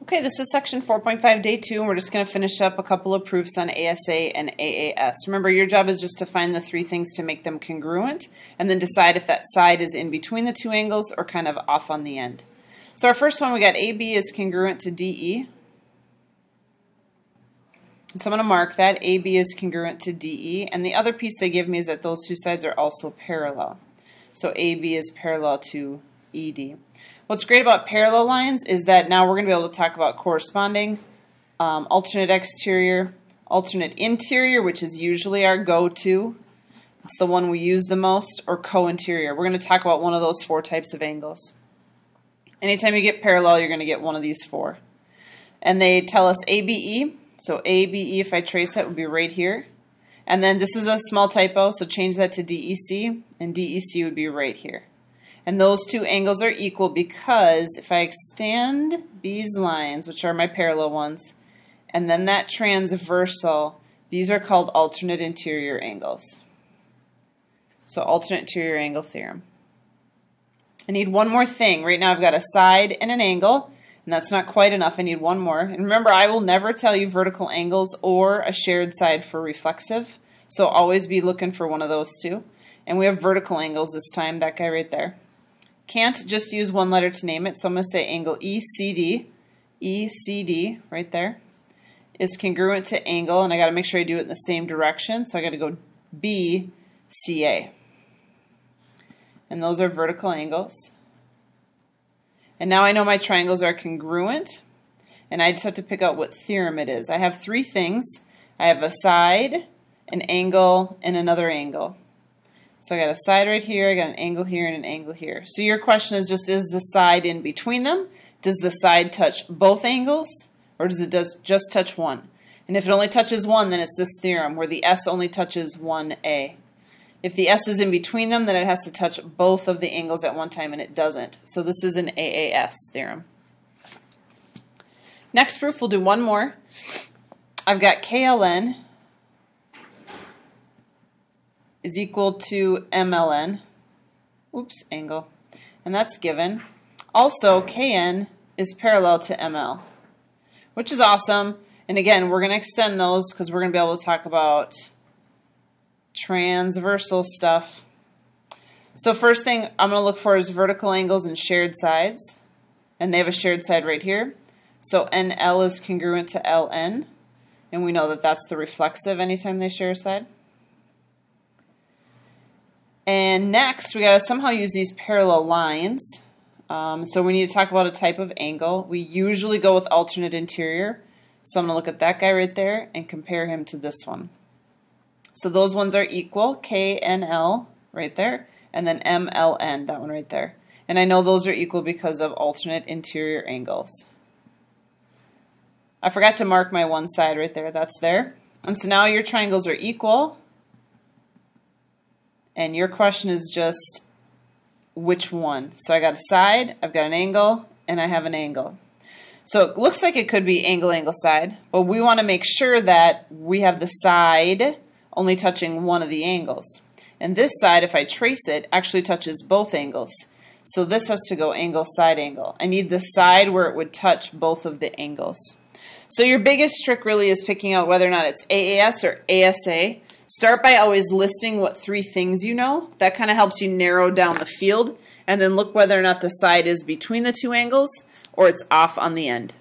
Okay, this is section 4.5, day 2, and we're just going to finish up a couple of proofs on ASA and AAS. Remember, your job is just to find the three things to make them congruent, and then decide if that side is in between the two angles or kind of off on the end. So our first one, we got AB is congruent to DE. So I'm going to mark that. AB is congruent to DE, and the other piece they give me is that those two sides are also parallel. So AB is parallel to ED. What's great about parallel lines is that now we're going to be able to talk about corresponding, alternate exterior, alternate interior, which is usually our go-to. It's the one we use the most, or co-interior. We're going to talk about one of those four types of angles. Anytime you get parallel, you're going to get one of these four. And they tell us ABE. So ABE, if I trace that, would be right here. And then this is a small typo, so change that to DEC, and DEC would be right here. And those two angles are equal because if I extend these lines, which are my parallel ones, and then that transversal, these are called alternate interior angles. So alternate interior angle theorem. I need one more thing. Right now I've got a side and an angle, and that's not quite enough. I need one more. And remember, I will never tell you vertical angles or a shared side for reflexive, so always be looking for one of those two. And we have vertical angles this time, that guy right there. Can't just use one letter to name it, so I'm going to say angle ECD, ECD, right there, is congruent to angle, and I got to make sure I do it in the same direction, so I got to go BCA. And those are vertical angles. And now I know my triangles are congruent, and I just have to pick out what theorem it is. I have three things. I have a side, an angle, and another angle. So I got a side right here, I got an angle here, and an angle here. So your question is just, is the side in between them? Does the side touch both angles, or does it just touch one? And if it only touches one, then it's this theorem, where the S only touches one A. If the S is in between them, then it has to touch both of the angles at one time, and it doesn't. So this is an AAS theorem. Next proof, we'll do one more. I've got KLN is equal to MLN, angle, and that's given. Also, KN is parallel to ML, which is awesome. And again, we're going to extend those because we're going to be able to talk about transversal stuff. So first thing I'm going to look for is vertical angles and shared sides, and they have a shared side right here. So NL is congruent to LN, and we know that that's the reflexive anytime they share a side. And next, we got to somehow use these parallel lines. So we need to talk about a type of angle. We usually go with alternate interior. So I'm going to look at that guy right there and compare him to this one. So those ones are equal, KNL right there, and then MLN, that one right there. And I know those are equal because of alternate interior angles. I forgot to mark my one side right there. That's there. And so now your triangles are equal. And your question is just which one. So I got a side, I've got an angle, and I have an angle. So it looks like it could be angle, angle, side, but we want to make sure that we have the side only touching one of the angles. And this side, if I trace it, actually touches both angles. So this has to go angle, side, angle. I need the side where it would touch both of the angles. So your biggest trick really is picking out whether or not it's AAS or ASA. Start by always listing what three things you know. That kind of helps you narrow down the field. And then look whether or not the side is between the two angles or it's off on the end.